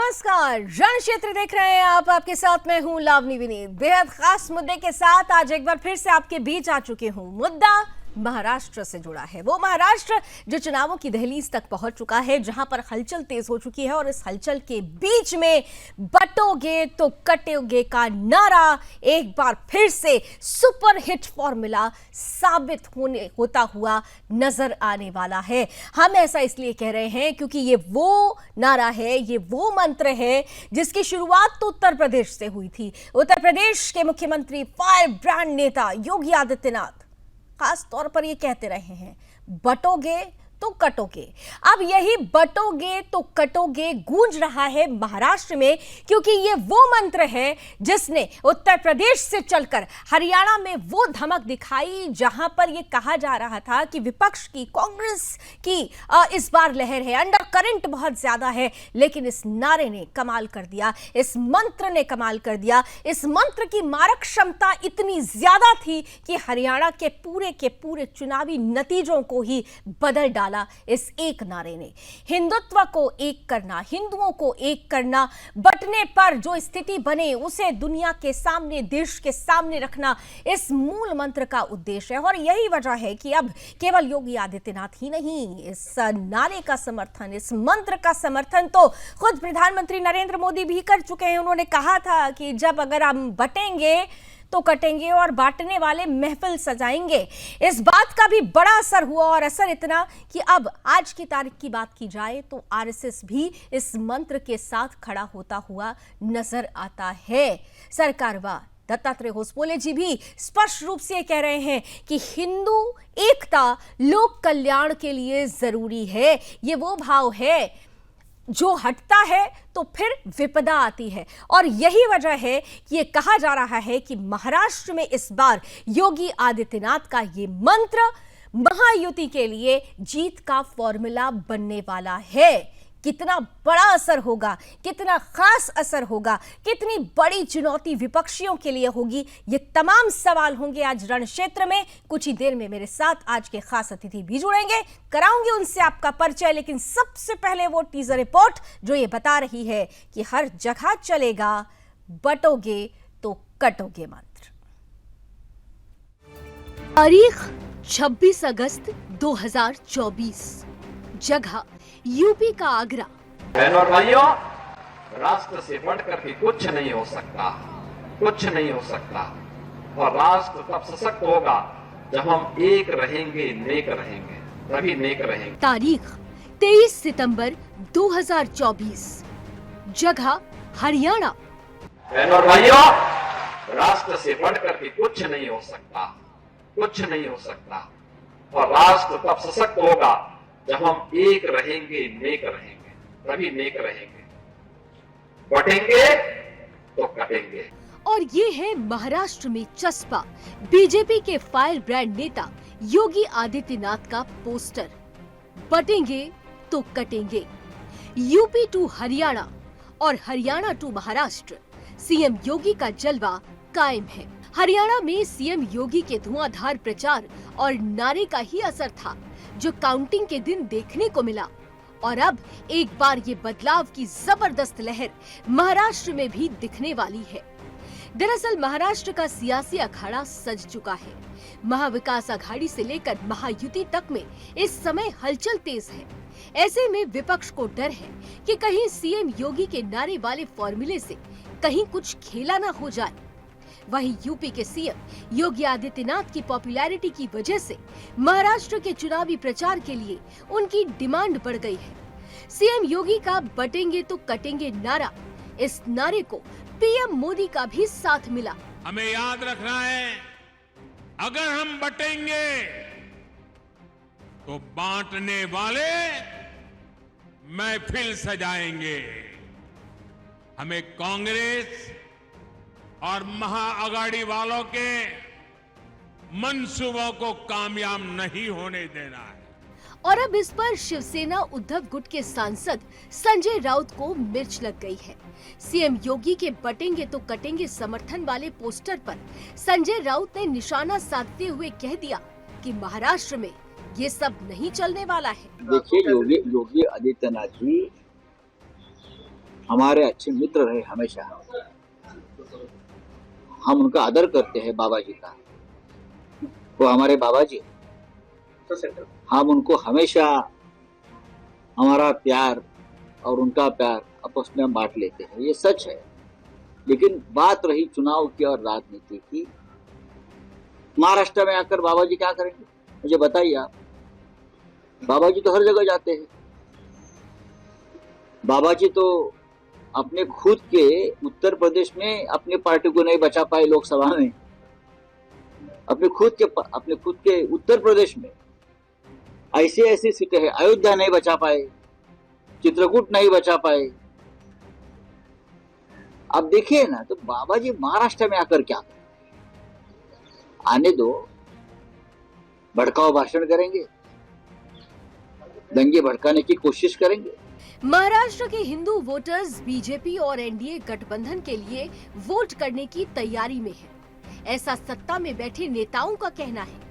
नमस्कार, रण क्षेत्र देख रहे हैं आप। आपके साथ मैं हूं लावनी विनीत। बेहद खास मुद्दे के साथ आज एक बार फिर से आपके बीच आ चुकी हूं। मुद्दा महाराष्ट्र से जुड़ा है। वो महाराष्ट्र जो चुनावों की दहलीज तक पहुंच चुका है, जहां पर हलचल तेज हो चुकी है और इस हलचल के बीच में बटोगे तो कटोगे का नारा एक बार फिर से सुपर हिट फॉर्मूला साबित होता हुआ नजर आने वाला है। हम ऐसा इसलिए कह रहे हैं क्योंकि ये वो नारा है, ये वो मंत्र है जिसकी शुरुआत तो उत्तर प्रदेश से हुई थी। उत्तर प्रदेश के मुख्यमंत्री फायर ब्रांड नेता योगी आदित्यनाथ खास तौर पर ये कहते रहे हैं, बटोगे तो कटोगे। अब यही बटोगे तो कटोगे गूंज रहा है महाराष्ट्र में, क्योंकि ये वो मंत्र है जिसने उत्तर प्रदेश से चलकर हरियाणा में वो धमक दिखाई जहां पर ये कहा जा रहा था कि विपक्ष की, कांग्रेस की इस बार लहर है, अंडर करंट बहुत ज्यादा है। लेकिन इस नारे ने कमाल कर दिया, इस मंत्र ने कमाल कर दिया। इस मंत्र की मारक क्षमता इतनी ज्यादा थी कि हरियाणा के पूरे चुनावी नतीजों को ही बदल डाला इस एक नारे ने। हिंदुत्व को एक करना, हिंदुओं को एक करना, बंटने पर जो स्थिति बने उसे दुनिया के सामने, देश के सामने रखना, इस मूल मंत्र का उद्देश्य है। और यही वजह है कि अब केवल योगी आदित्यनाथ ही नहीं, इस नारे का समर्थन, इस मंत्र का समर्थन तो खुद प्रधानमंत्री नरेंद्र मोदी भी कर चुके हैं। उन्होंने कहा था कि जब अगर हम बटेंगे तो कटेंगे और बांटने वाले महफिल सजाएंगे। इस बात का भी बड़ा असर हुआ, और असर इतना कि अब आज की तारीख की बात की जाए तो आरएसएस भी इस मंत्र के साथ खड़ा होता हुआ नजर आता है। सरकार व दत्तात्रेय होसबोले जी भी स्पष्ट रूप से कह रहे हैं कि हिंदू एकता लोक कल्याण के लिए जरूरी है। ये वो भाव है जो हटता है तो फिर विपदा आती है। और यही वजह है कि ये कहा जा रहा है कि महाराष्ट्र में इस बार योगी आदित्यनाथ का ये मंत्र महायुति के लिए जीत का फॉर्मूला बनने वाला है। कितना बड़ा असर होगा, कितना खास असर होगा, कितनी बड़ी चुनौती विपक्षियों के लिए होगी, ये तमाम सवाल होंगे आज रण क्षेत्र में। कुछ ही देर में मेरे साथ आज के खास अतिथि भी जुड़ेंगे, कराऊंगी उनसे आपका परिचय। लेकिन सबसे पहले वो टीजर रिपोर्ट जो ये बता रही है कि हर जगह चलेगा बटोगे तो कटोगे मंत्र। तारीख 26 अगस्त 2024, जगह यूपी का आगरा। बहनों और भाइयों, राष्ट्र से बढ़कर के कुछ नहीं हो सकता, कुछ नहीं हो सकता। और राष्ट्र तब सशक्त होगा जब हम एक रहेंगे, नेक रहेंगे, तभी नेक रहेंगे। तारीख 23 सितंबर 2024, जगह हरियाणा। बहनों और भाइयों, राष्ट्र से बढ़कर के कुछ नहीं हो सकता, कुछ नहीं हो सकता। और राष्ट्र तब सशक्त होगा जब हम एक रहेंगे, नेक रहेंगे, तभी नेक रहेंगे। बटेंगे तो कटेंगे। और ये है महाराष्ट्र में चस्पा बीजेपी के फायर ब्रांड नेता योगी आदित्यनाथ का पोस्टर। बटेंगे तो कटेंगे। यूपी टू हरियाणा और हरियाणा टू महाराष्ट्र, सीएम योगी का जलवा कायम है। हरियाणा में सीएम योगी के धुआंधार प्रचार और नारे का ही असर था जो काउंटिंग के दिन देखने को मिला। और अब एक बार ये बदलाव की जबरदस्त लहर महाराष्ट्र में भी दिखने वाली है। दरअसल महाराष्ट्र का सियासी अखाड़ा सज चुका है। महाविकास आघाड़ी से लेकर महायुति तक में इस समय हलचल तेज है। ऐसे में विपक्ष को डर है कि कहीं सीएम योगी के नारे वाले फॉर्मूले से कहीं कुछ खेला ना हो जाए। वहीं यूपी के सीएम योगी आदित्यनाथ की पॉपुलैरिटी की वजह से महाराष्ट्र के चुनावी प्रचार के लिए उनकी डिमांड बढ़ गई है। सीएम योगी का बटेंगे तो कटेंगे नारा, इस नारे को पीएम मोदी का भी साथ मिला। हमें याद रखना है, अगर हम बटेंगे तो बांटने वाले महफिल सजाएंगे। हमें कांग्रेस और महाआघाड़ी वालों के मंसूबों को कामयाब नहीं होने देना है। और अब इस पर शिवसेना उद्धव गुट के सांसद संजय राउत को मिर्च लग गई है। सीएम योगी के बटेंगे तो कटेंगे समर्थन वाले पोस्टर पर संजय राउत ने निशाना साधते हुए कह दिया कि महाराष्ट्र में ये सब नहीं चलने वाला है। देखिए, योगी आदित्यनाथ जी हमारे अच्छे मित्र रहे हमेशा। हम उनका आदर करते हैं, बाबा जी का। वो हमारे बाबा जी, हम उनको हमेशा हमारा प्यार और उनका प्यार आपस में हम बांट लेते हैं, ये सच है। लेकिन बात रही चुनाव की और राजनीति की, महाराष्ट्र में आकर बाबा जी क्या करेंगे, मुझे बताइए आप। बाबा जी तो हर जगह जाते हैं। बाबा जी तो अपने खुद के उत्तर प्रदेश में अपनी पार्टी को नहीं बचा पाए लोकसभा में। अपने खुद के उत्तर प्रदेश में ऐसी सीटें हैं, अयोध्या नहीं बचा पाए, चित्रकूट नहीं बचा पाए। अब देखिए ना, तो बाबा जी महाराष्ट्र में आकर क्या करें? आने दो, भड़काऊ भाषण करेंगे, दंगे भड़काने की कोशिश करेंगे। महाराष्ट्र के हिंदू वोटर्स बीजेपी और एनडीए गठबंधन के लिए वोट करने की तैयारी में है, ऐसा सत्ता में बैठे नेताओं का कहना है।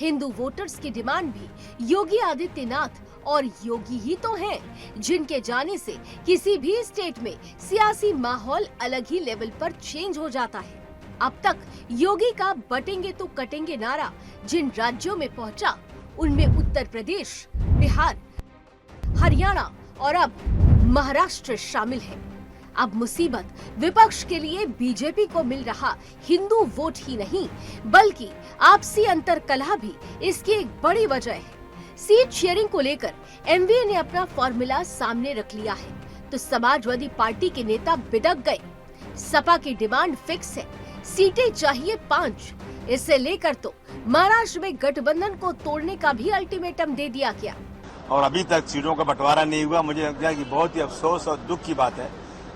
हिंदू वोटर्स की डिमांड भी योगी आदित्यनाथ और योगी ही तो हैं, जिनके जाने से किसी भी स्टेट में सियासी माहौल अलग ही लेवल पर चेंज हो जाता है। अब तक योगी का बटेंगे तो कटेंगे नारा जिन राज्यों में पहुंचा, उनमें उत्तर प्रदेश, बिहार, हरियाणा और अब महाराष्ट्र शामिल है। अब मुसीबत विपक्ष के लिए बीजेपी को मिल रहा हिंदू वोट ही नहीं, बल्कि आपसी अंतरकलह भी इसकी एक बड़ी वजह है। सीट शेयरिंग को लेकर एमवीए ने अपना फॉर्मूला सामने रख लिया है, तो समाजवादी पार्टी के नेता बिदक गए। सपा की डिमांड फिक्स है, सीटें चाहिए 5। इसे लेकर तो महाराष्ट्र में गठबंधन को तोड़ने का भी अल्टीमेटम दे दिया गया। और अभी तक सीटों का बंटवारा नहीं हुआ। मुझे लगता है कि बहुत ही अफसोस और दुख की बात है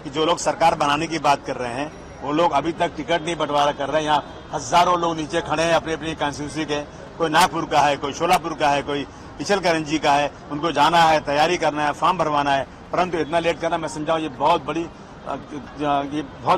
कि जो लोग सरकार बनाने की बात कर रहे हैं, वो लोग अभी तक टिकट नहीं बंटवारा कर रहे हैं। यहाँ हजारों लोग नीचे खड़े हैं अपनी अपनी कॉन्स्टिट्यूंसी के, कोई नागपुर का है, कोई शोलापुर का है, कोई इचलकरंजी का है। उनको जाना है, तैयारी करना है, फॉर्म भरवाना है, परंतु इतना लेट करना, मैं समझाऊं ये बहुत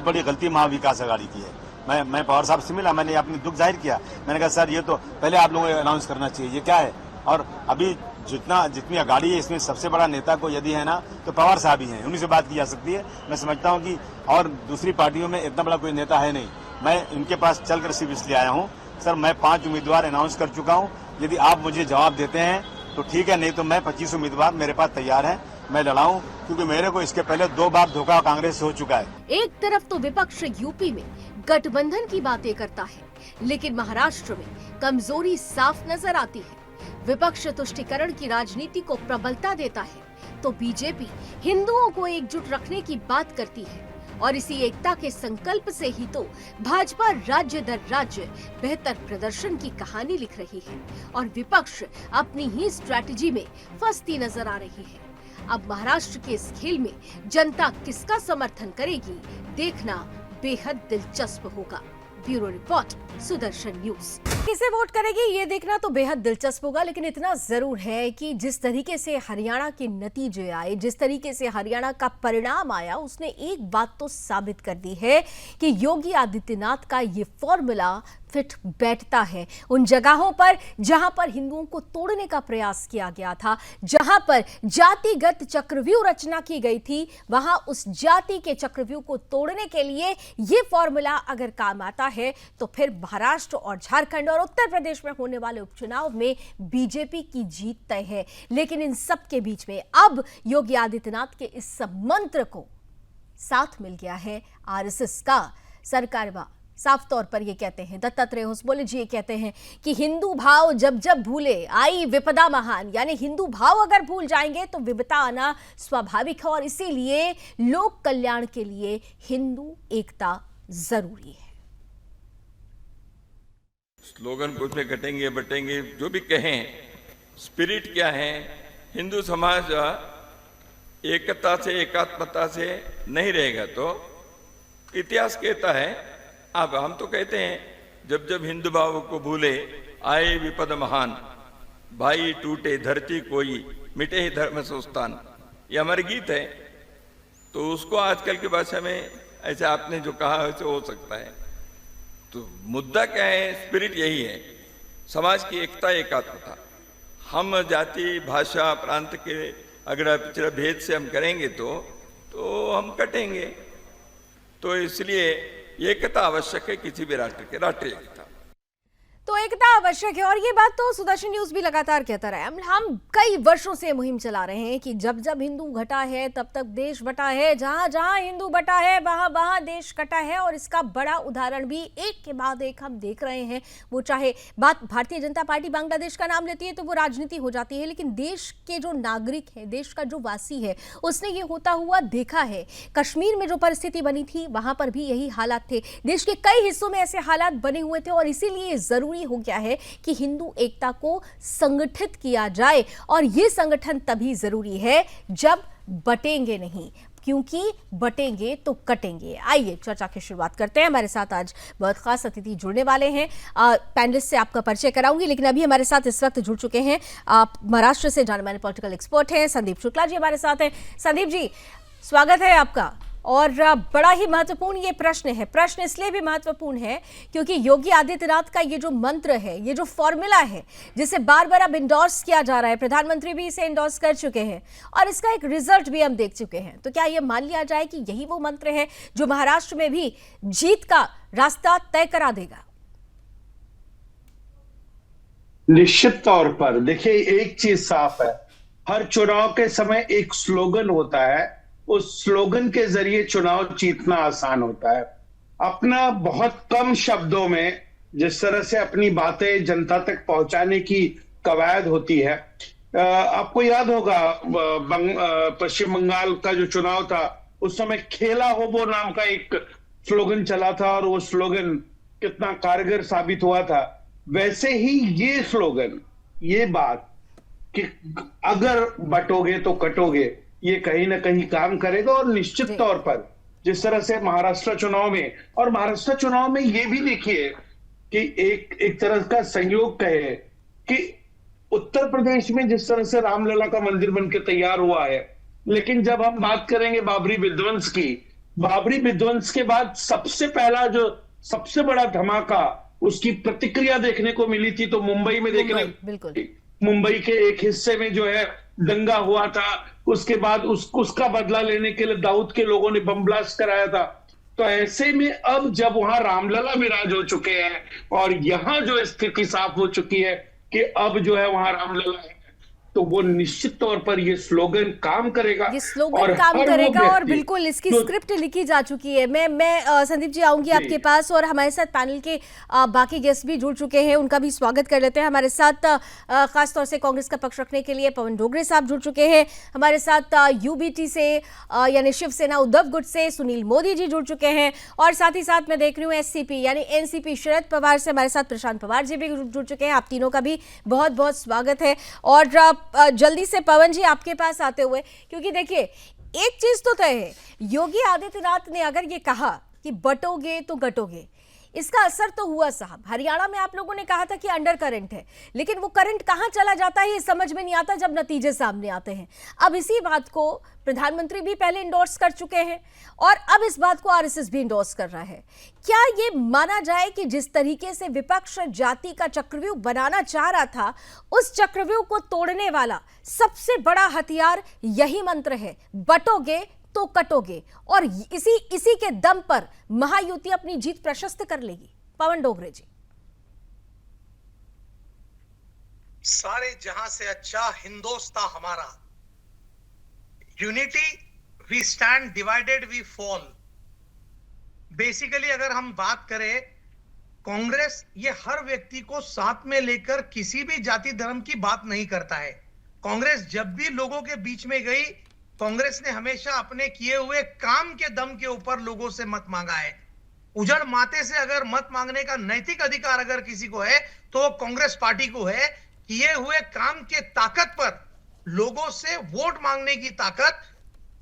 बड़ी गलती महाविकास अघाड़ी की है। मैं पवार साहब से मिला, मैंने अपनी दुख जाहिर किया। मैंने कहा सर, ये तो पहले आप लोगों को अनाउंस करना चाहिए, ये क्या है। और अभी जितनी अगाड़ी है, इसमें सबसे बड़ा नेता को यदि है ना, तो पवार साहब ही हैं, उन्हीं से बात की जा सकती है। मैं समझता हूं कि और दूसरी पार्टियों में इतना बड़ा कोई नेता है नहीं। मैं इनके पास चलकर सिर्फ इसलिए आया हूं, सर मैं 5 उम्मीदवार अनाउंस कर चुका हूं। यदि आप मुझे जवाब देते हैं तो ठीक है, नहीं तो मैं 25 उम्मीदवार मेरे पास तैयार है, मैं लड़ाऊं, क्योंकि मेरे को इसके पहले 2 बार धोखा कांग्रेस से हो चुका है। एक तरफ तो विपक्ष यूपी में गठबंधन की बातें करता है, लेकिन महाराष्ट्र में कमजोरी साफ नजर आती है। विपक्ष तुष्टीकरण की राजनीति को प्रबलता देता है, तो बीजेपी हिंदुओं को एकजुट रखने की बात करती है। और इसी एकता के संकल्प से ही तो भाजपा राज्य दर राज्य बेहतर प्रदर्शन की कहानी लिख रही है, और विपक्ष अपनी ही स्ट्रैटेजी में फंसती नजर आ रही है। अब महाराष्ट्र के इस खेल में जनता किसका समर्थन करेगी, देखना बेहद दिलचस्प होगा। Bureau report, Sudarshan news. किसे वोट करेगी ये देखना तो बेहद दिलचस्प होगा, लेकिन इतना जरूर है कि जिस तरीके से हरियाणा के नतीजे आए, जिस तरीके से हरियाणा का परिणाम आया, उसने एक बात तो साबित कर दी है कि योगी आदित्यनाथ का ये फॉर्मूला फिट बैठता है। उन जगहों पर जहां पर हिंदुओं को तोड़ने का प्रयास किया गया था, जहां पर जातिगत चक्रव्यूह रचना की गई थी, वहां उस जाति के चक्रव्यूह को तोड़ने के लिए ये फॉर्मूला अगर काम आता है, तो फिर महाराष्ट्र और झारखंड और उत्तर प्रदेश में होने वाले उपचुनाव में बीजेपी की जीत तय है। लेकिन इन सब के बीच में अब योगी आदित्यनाथ के इस सब मंत्र को साथ मिल गया है आरएसएस का। सरकार साफ तौर पर ये कहते हैं, दत्तात्रेय होसबोले जी ये कहते हैं कि हिंदू भाव जब जब भूले आई विपदा महान, यानी हिंदू भाव अगर भूल जाएंगे तो विपदा आना स्वाभाविक है, और इसीलिए लोक कल्याण के लिए हिंदू एकता जरूरी है। स्लोगन कुछ में घटेंगे बटेंगे जो भी कहें, स्पिरिट क्या है, हिंदू समाज एकता से एकात्मता से नहीं रहेगा तो इतिहास कहता है। अब हम तो कहते हैं जब जब हिंदू भाव को भूले आए विपद महान, भाई टूटे धरती कोई मिटे ही धर्म संस्थान, ये हमारे गीत है। तो उसको आजकल की भाषा में ऐसे आपने जो कहा वैसे हो सकता है। तो मुद्दा क्या है, स्पिरिट यही है, समाज की एकता एकात्मता। हम जाति भाषा प्रांत के अगर पिछड़ा भेद से हम करेंगे तो तो हम कटेंगे। तो इसलिए एकता आवश्यक है किसी भी राष्ट्र के, राष्ट्रीय एकता। तो एकता आवश्यक है और ये बात तो सुदर्शन न्यूज भी लगातार कहता रहा है। हम कई वर्षों से मुहिम चला रहे हैं कि जब जब हिंदू घटा है तब तक देश बटा है, जहां जहां हिंदू बटा है वहां वहां देश कटा है। और इसका बड़ा उदाहरण भी एक के बाद एक हम देख रहे हैं। वो चाहे बात भारतीय जनता पार्टी बांग्लादेश का नाम लेती है तो वो राजनीति हो जाती है, लेकिन देश के जो नागरिक है, देश का जो वासी है, उसने ये होता हुआ देखा है। कश्मीर में जो परिस्थिति बनी थी वहां पर भी यही हालात थे, देश के कई हिस्सों में ऐसे हालात बने हुए थे। और इसीलिए जरूरी हो गया है कि हिंदू एकता को संगठित किया जाए। और यह संगठन तभी जरूरी है जब बटेंगे नहीं, क्योंकि बटेंगे तो कटेंगे। आइए चर्चा की शुरुआत करते हैं। हमारे साथ आज बहुत खास अतिथि जुड़ने वाले हैं। पैनलिस्ट से आपका परिचय कराऊंगी, लेकिन अभी हमारे साथ इस वक्त जुड़ चुके हैं आप महाराष्ट्र से जाने माने पॉलिटिकल एक्सपर्ट हैं संदीप शुक्ला जी हमारे साथ हैं। संदीप जी, स्वागत है आपका। और बड़ा ही महत्वपूर्ण ये प्रश्न है। प्रश्न इसलिए भी महत्वपूर्ण है क्योंकि योगी आदित्यनाथ का ये जो मंत्र है, ये जो फॉर्मूला है, जिसे बार बार अब इंडोर्स किया जा रहा है, प्रधानमंत्री भी इसे इंडोर्स कर चुके हैं और इसका एक रिजल्ट भी हम देख चुके हैं। तो क्या ये मान लिया जाए कि यही वो मंत्र है जो महाराष्ट्र में भी जीत का रास्ता तय करा देगा? निश्चित तौर पर देखिए, एक चीज साफ है, हर चुनाव के समय एक स्लोगन होता है, उस स्लोगन के जरिए चुनाव जीतना आसान होता है। अपना बहुत कम शब्दों में जिस तरह से अपनी बातें जनता तक पहुंचाने की कवायद होती है। आपको याद होगा पश्चिम बंगाल का जो चुनाव था, उस समय खेला हो वो नाम का एक स्लोगन चला था और वो स्लोगन कितना कारगर साबित हुआ था। वैसे ही ये स्लोगन, ये बात कि अगर बटोगे तो कटोगे, ये कहीं ना कहीं काम करेगा। और निश्चित तौर पर जिस तरह से महाराष्ट्र चुनाव में ये भी देखिए कि एक तरह का संयोग कहे कि उत्तर प्रदेश में जिस तरह से रामलला का मंदिर बनके तैयार हुआ है, लेकिन जब हम बात करेंगे बाबरी विध्वंस के बाद सबसे पहला जो सबसे बड़ा धमाका उसकी प्रतिक्रिया देखने को मिली थी तो मुंबई में मुंबई के एक हिस्से में जो है दंगा हुआ था। उसके बाद उसका बदला लेने के लिए दाऊद के लोगों ने बम ब्लास्ट कराया था। तो ऐसे में अब जब वहां रामलला विराज हो चुके हैं और यहां जो स्थिति साफ हो चुकी है कि अब जो है वहां रामलला है, तो वो निश्चित तौर पर ये स्लोगन काम करेगा। ये स्लोगन काम करेगा और बिल्कुल इसकी स्क्रिप्ट लिखी जा चुकी है। मैं संदीप जी आऊंगी आपके पास और हमारे साथ पैनल के बाकी गेस्ट भी जुड़ चुके हैं, उनका भी स्वागत कर लेते हैं। हमारे साथ खासतौर से कांग्रेस का पक्ष रखने के लिए पवन डोगरे साहब जुड़ चुके हैं। हमारे साथ यूबीटी से यानी शिवसेना उद्धव गुट से सुनील मोदी जी जुड़ चुके हैं और साथ ही साथ मैं देख रही हूँ एससीपी यानी एनसीपी शरद पवार से हमारे साथ प्रशांत पवार जी भी जुड़ चुके हैं। आप तीनों का भी बहुत बहुत स्वागत है। और जल्दी से पवन जी आपके पास आते हुए, क्योंकि देखिए एक चीज तो तय है, योगी आदित्यनाथ ने अगर ये कहा कि बटोगे तो गटोगे, इसका असर तो हुआ साहब। हरियाणा में आप लोगों ने कहा था कि अंडर करंट है, लेकिन वो करंट कहां चला जाता है ये समझ में नहीं आता जब नतीजे सामने आते हैं। अब इसी बात को प्रधानमंत्री भी पहले इंडोर्स कर चुके हैं और अब इस बात को आरएसएस भी इंडोर्स कर रहा है। क्या ये माना जाए कि जिस तरीके से विपक्ष जाति का चक्रव्यूह बनाना चाह रहा था, उस चक्रव्यूह को तोड़ने वाला सबसे बड़ा हथियार यही मंत्र है, बटोगे तो कटोगे, और इसी के दम पर महायुति अपनी जीत प्रशस्त कर लेगी? पवन डोगरे जी। सारे जहां से अच्छा हिंदोस्तान हमारा, unity we stand, divided we fall. Basically अगर हम बात करें, कांग्रेस ये हर व्यक्ति को साथ में लेकर किसी भी जाति धर्म की बात नहीं करता है। कांग्रेस जब भी लोगों के बीच में गई, कांग्रेस ने हमेशा अपने किए हुए काम के दम के ऊपर लोगों से मत मांगा है। उजड़ माथे से अगर मत मांगने का नैतिक अधिकार अगर किसी को है तो कांग्रेस पार्टी को है। किए हुए काम के ताकत पर लोगों से वोट मांगने की ताकत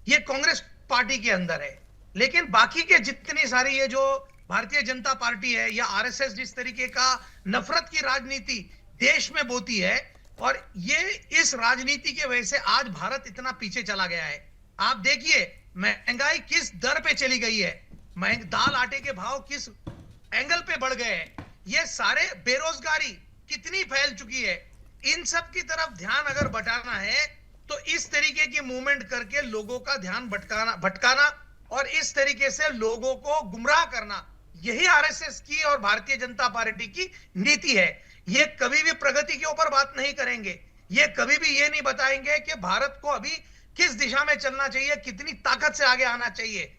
ये कांग्रेस पार्टी के अंदर है। लेकिन बाकी के जितनी सारी ये जो भारतीय जनता पार्टी है या आरएसएस जिस तरीके का नफरत की राजनीति देश में बोती है, और ये इस राजनीति के वजह से आज भारत इतना पीछे चला गया है। आप देखिए महंगाई किस दर पे चली गई है, दाल आटे के भाव किस एंगल पे बढ़ गए हैं, ये सारे बेरोजगारी कितनी फैल चुकी है। इन सब की तरफ ध्यान अगर बटाना है तो इस तरीके की मूवमेंट करके लोगों का ध्यान भटकाना और इस तरीके से लोगों को गुमराह करना, यही आरएसएस की और भारतीय जनता पार्टी की नीति है। ये कभी भी प्रगति के ऊपर बात नहीं करेंगे, ये कभी भी ये नहीं बताएंगे कि भारत को अभी किस दिशा में चलना चाहिए, कितनी ताकत से आगे आना चाहिए।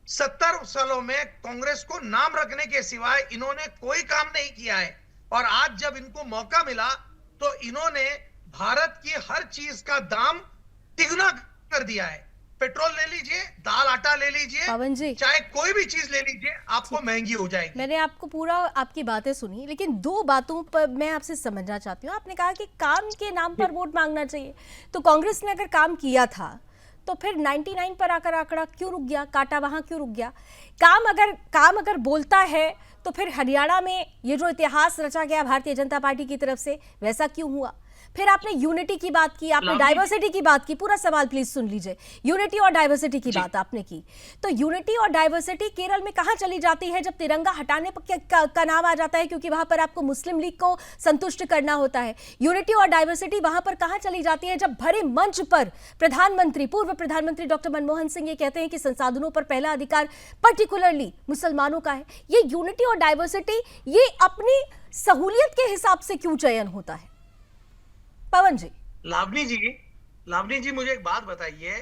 70 सालों में कांग्रेस को नाम रखने के सिवाय इन्होंने कोई काम नहीं किया है, और आज जब इनको मौका मिला तो इन्होंने भारत की हर चीज का दाम तिगुना कर दिया है। पेट्रोल ले लीजिए, दाल आटा ले लीजिए, पवन जी, चाहे कोई भी चीज ले लीजिए, आपको महंगी हो जाएगी। मैंने आपको पूरा आपकी बातें सुनी, लेकिन दो बातों पर मैं आपसे समझना चाहती हूँ। आपने कहा कि काम के नाम पर वोट मांगना चाहिए, तो कांग्रेस ने अगर काम किया था तो फिर 99 पर आकर आंकड़ा क्यों रुक गया, काटा वहां क्यों रुक गया? काम अगर बोलता है तो फिर हरियाणा में ये जो इतिहास रचा गया भारतीय जनता पार्टी की तरफ से, वैसा क्यों हुआ? फिर आपने यूनिटी की बात की, आपने डाइवर्सिटी की बात की। पूरा सवाल प्लीज सुन लीजिए। यूनिटी और डाइवर्सिटी की बात आपने की, तो यूनिटी और डाइवर्सिटी केरल में कहां चली जाती है जब तिरंगा हटाने का नाम आ जाता है, क्योंकि वहां पर आपको मुस्लिम लीग को संतुष्ट करना होता है। यूनिटी और डाइवर्सिटी वहां पर कहां चली जाती है जब भरे मंच पर पूर्व प्रधानमंत्री डॉक्टर मनमोहन सिंह ये कहते हैं कि संसाधनों पर पहला अधिकार पर्टिकुलरली मुसलमानों का है। ये यूनिटी और डाइवर्सिटी ये अपनी सहूलियत के हिसाब से क्यों चयन होता है? पवन जी। लावनी जी मुझे एक बात बताइए,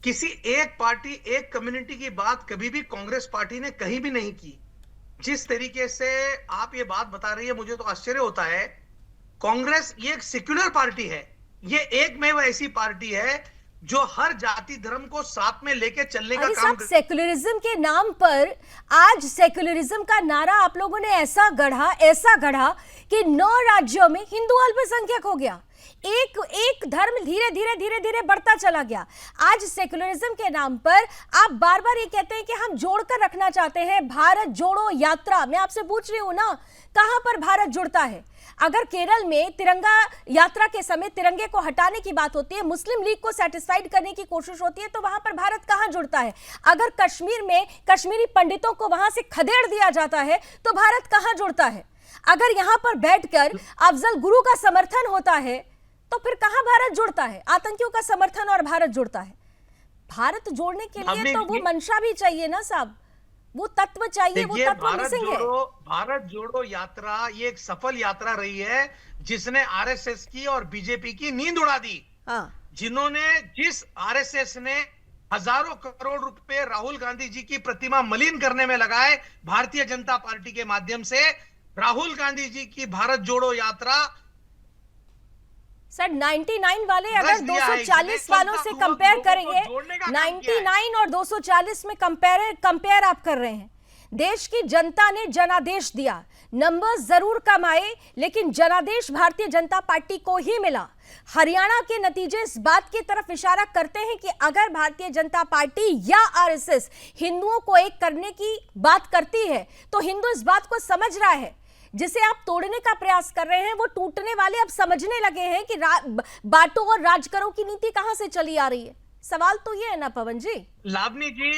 किसी एक पार्टी एक कम्युनिटी की बात कभी भी कांग्रेस पार्टी ने कहीं भी नहीं की। जिस तरीके से आप ये बात बता रही है मुझे तो आश्चर्य होता है। कांग्रेस ये एक सेक्युलर पार्टी है, ये एकमेव ऐसी पार्टी है जो हर जाति धर्म को साथ में लेके चलने का काम करती है। सेक्युलरिज्म के नाम पर आज सेक्युलरिज्म का नारा आप लोगों ने ऐसा गढ़ा कि 9 राज्यों में हिंदू अल्पसंख्यक हो गया। एक धर्म धीरे धीरे बढ़ता चला गया। आज सेक्युलरिज्म के नाम पर आप बार बार ये कहते हैं कि हम जोड़कर रखना चाहते हैं, भारत जोड़ो यात्रा। मैं आपसे पूछ रही हूं ना, कहां पर भारत जुड़ता है? अगर केरल में तिरंगा यात्रा के समय तिरंगे को हटाने की बात होती है, मुस्लिम लीग को सेटिस्फाइड करने की कोशिश होती है, तो वहां पर भारत कहां जुड़ता है? अगर कश्मीर में कश्मीरी पंडितों को वहां से खदेड़ दिया जाता है तो भारत कहां जुड़ता है? अगर यहां पर बैठकर अफजल गुरु का समर्थन होता है तो फिर कहां भारत जुड़ता है? आतंकियों का समर्थन और भारत जुड़ता है। भारत जोड़ने के लिए तो वो मंशा भी चाहिए ना साहब, वो तत्व चाहिए, वो तत्व मिसिंग है। भारत जोड़ो यात्रा ये एक सफल यात्रा रही है जिसने आरएसएस की और बीजेपी की नींद उड़ा दी। जिस आरएसएस ने हजारों करोड़ रुपए राहुल गांधी जी की प्रतिमा मलिन करने में लगाए, भारतीय जनता पार्टी के माध्यम से राहुल गांधी जी की भारत जोड़ो यात्रा सर 99 वाले अगर 240 वालों से कंपेयर करेंगे, 99 और 240 में कंपेयर आप कर रहे हैं। देश की जनता ने जनादेश दिया, नंबर्स जरूर कम आए लेकिन जनादेश भारतीय जनता पार्टी को ही मिला। हरियाणा के नतीजे इस बात की तरफ इशारा करते हैं कि अगर भारतीय जनता पार्टी या आरएसएस हिंदुओं को एक करने की बात करती है तो हिंदू इस बात को समझ रहा है। जिसे आप तोड़ने का प्रयास कर रहे हैं वो टूटने वाले अब समझने लगे हैं कि बांटो और राज करो की नीति कहां से चली आ रही है। सवाल तो ये है ना पवन जी। लावनी जी,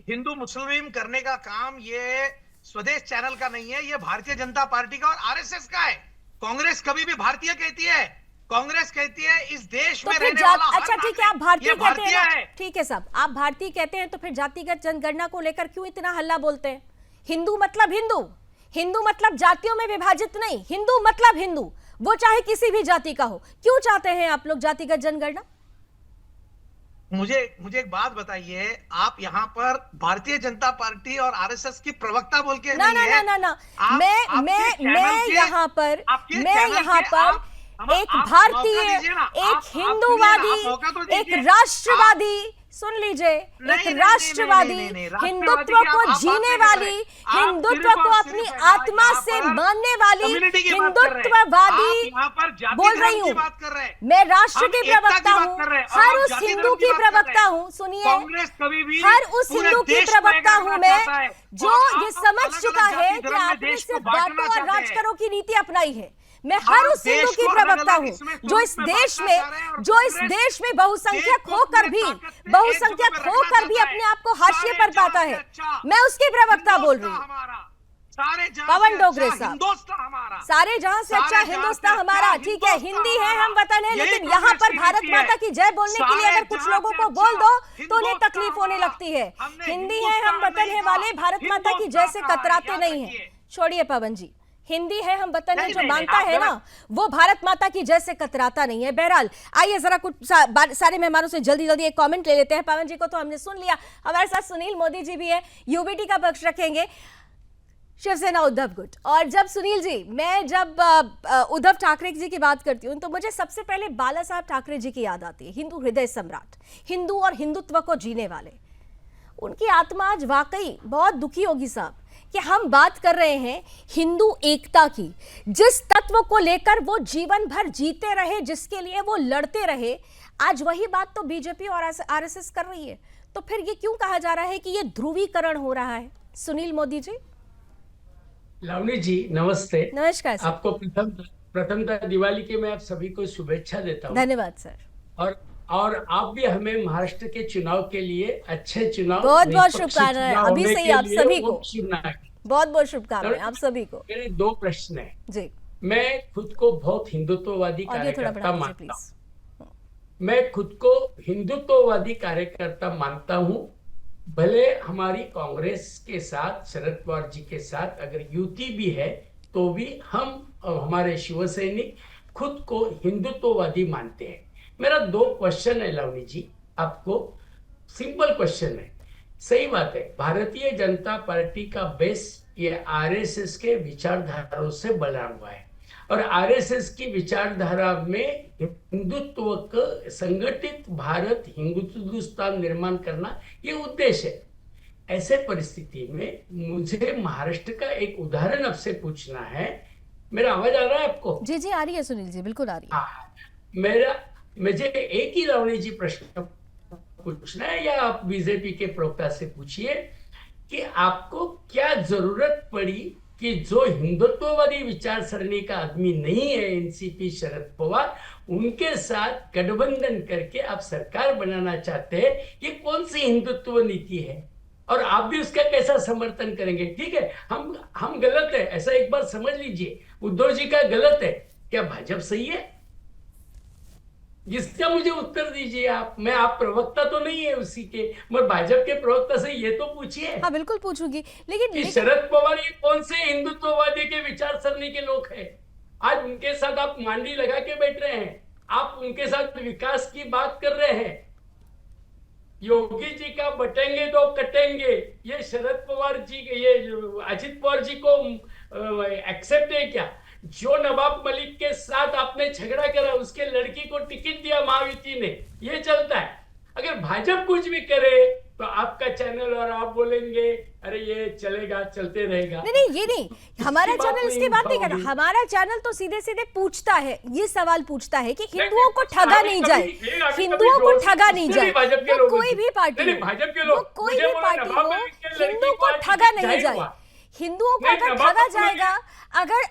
हिंदू मुस्लिम करने का काम ये स्वदेश चैनल का नहीं है, ये भारतीय जनता पार्टी का और आरएसएस का है। कांग्रेस कभी भी भारतीय कहती है, कांग्रेस कहती है इस देश में रहने वाला अच्छा ठीक है, आप भारतीय कहते हैं, ठीक है साहब, आप भारतीय कहते हैं तो फिर जातिगत जनगणना को लेकर क्यों इतना हल्ला बोलते हैं? हिंदू मतलब हिंदू मतलब जातियों में विभाजित नहीं, हिंदू मतलब हिंदू, वो चाहे किसी भी जाति का हो। क्यों चाहते हैं आप लोग जातिगत जनगणना? मुझे एक बात बताइए, आप यहाँ पर भारतीय जनता पार्टी और आरएसएस की प्रवक्ता बोल के ना, मैं यहाँ पर एक भारतीय, एक हिंदुवादी, एक राष्ट्रवादी, सुन लीजिए, एक राष्ट्रवादी, हिंदुत्व को जीने वाली, हिंदुत्व को अपनी आत्मा से मानने वाली हिंदुत्ववादी बोल रही हूँ मैं। राष्ट्र की प्रवक्ता हूँ, हर उस हिंदू की प्रवक्ता हूँ, सुनिए, हर उस हिंदू की प्रवक्ता हूँ मैं जो ये समझ चुका है कि आपने सिर्फ बांटो और राज करो की नीति अपनाई है। मैं हर उस हिंदू की प्रवक्ता हूं जो इस देश में बहुसंख्यक होकर भी अपने आप को हाशिए पर पाता है। मैं उसकी प्रवक्ता बोल रही हूं। सारे जहां पवन से डोगरे अच्छा साहब। हिंदुस्तान हमारा, सारे जहां से अच्छा सारे जहां हिंदुस्तान से हमारा, अच्छा ठीक है, हिंदुस्तान हिंदी है हम हमारा। वतन है, यही लेकिन यहाँ पर कांग्रेस भारत की नीति है। माता की जय बोलने के लिए सारे अगर कुछ जहां लोगों से को अच्छा बोल दो तो उन्हें हिंदुस्तान तकलीफ होने हमारा। लगती है। हमने हिंदी है हम हिंदुस्तान वतन है नहीं वाले कहा, भारत माता की हिंदुस्तान जैसे कहा है, कतराते याद नहीं है। रखिए। छोड़िए पवन जी, हिंदी है हम वतन है नहीं, जो नहीं, मानता आप है ना, वो भारत माता की जैसे कतराता नहीं है। बहरहाल आइए जरा कुछ सारे मेहमानों से जल्दी जल्दी एक कमेंट ले लेते हैं। पवन जी को तो हमने सुन लिया, हमारे साथ सुनील मोदी जी भी है, यूबीटी का पक्ष रखेंगे, शिवसेना उद्धव गुट। और जब सुनील जी, मैं जब उद्धव ठाकरे जी की बात करती हूँ तो मुझे सबसे पहले बाला साहब ठाकरे जी की याद आती है, हिंदू हृदय सम्राट, हिंदू और हिंदुत्व को जीने वाले। उनकी आत्मा आज वाकई बहुत दुखी होगी साहब कि हम बात कर रहे हैं हिंदू एकता की, जिस तत्व को लेकर वो जीवन भर जीते रहे, जिसके लिए वो लड़ते रहे, आज वही बात तो बीजेपी और आरएसएस कर रही है। तो फिर ये क्यों कहा जा रहा है कि ये ध्रुवीकरण हो रहा है? सुनील मोदी जी। लावनी जी नमस्ते। नमस्कार सर। आपको प्रथमतः दिवाली की मैं आप सभी को शुभेच्छा देता हूँ। धन्यवाद सर। और आप भी हमें महाराष्ट्र के चुनाव के लिए अच्छे चुनाव, बहुत बहुत शुभकामनाएं अभी से ही आप सभी को, बहुत बहुत शुभकामनाएं आप सभी को। मेरे दो प्रश्न है जी। मैं खुद को बहुत हिंदुत्ववादी कार्यकर्ता मानता हूँ। मैं खुद को हिंदुत्ववादी कार्यकर्ता मानता हूँ। भले हमारी कांग्रेस के साथ, शरद पवार जी के साथ अगर युति भी है तो भी हम और हमारे शिवसैनिक खुद को हिंदुत्ववादी मानते हैं। मेरा दो क्वेश्चन है लावनी जी, आपको सिंपल क्वेश्चन है। सही बात है, भारतीय जनता पार्टी का बेस ये आरएसएस के विचारधाराओं से बना हुआ है और आरएसएस की विचारधारा में हिंदुत्व का संगठित भारत, हिंदुस्तान निर्माण करना ये उद्देश्य है। ऐसे परिस्थिति में मुझे महाराष्ट्र का एक उदाहरण आपसे पूछना है। मेरा आवाज आ रहा है आपको? जी जी आ रही है सुनील जी, बिल्कुल आ रही है। मुझे एक ही लावनी जी प्रश्न पूछना है, या आप बीजेपी के प्रवक्ता से पूछिए कि आपको क्या जरूरत पड़ी कि जो हिंदुत्ववादी विचार सरणी का आदमी नहीं है, एनसीपी शरद पवार, उनके साथ गठबंधन करके आप सरकार बनाना चाहते हैं। ये कौन सी हिंदुत्व नीति है और आप भी उसका कैसा समर्थन करेंगे? ठीक है, हम गलत है ऐसा एक बार समझ लीजिए, उद्धव जी का गलत है, क्या भाजपा सही है? जिसका मुझे उत्तर दीजिए आप। मैं आप प्रवक्ता तो नहीं है उसी के, मगर भाजपा के प्रवक्ता से ये तो पूछिए। हाँ बिल्कुल पूछूंगी, लेकिन शरद पवार ये कौन से हिंदुत्ववादी के विचार सरणी के लोग हैं? आज उनके साथ आप मांडी लगा के बैठ रहे हैं, आप उनके साथ विकास की बात कर रहे हैं। योगी जी का बटेंगे तो कटेंगे, ये शरद पवार जी, ये अजित पवार जी को एक्सेप्ट है क्या? जो नवाब मलिक के साथ आपने झगड़ा करा, उसके लड़की को टिकट दिया महायुति ने, ये चलता है। अगर भाजपा कुछ भी करे तो आपका चैनल और आप बोलेंगे अरे ये चलेगा, चलते रहेगा। नहीं नहीं, ये नहीं, हमारा चैनल इसकी बात नहीं कर रहा। हमारा चैनल तो सीधे सीधे पूछता है, ये सवाल पूछता है कि हिंदुओं को ठगा नहीं जाए, हिंदुओं को ठगा नहीं जाए। वो कोई भी पार्टी हो, वो कोई भी पार्टी हो, हिंदू को ठगा नहीं जाए। हिंदुओं को अगर ठगा जाएगा,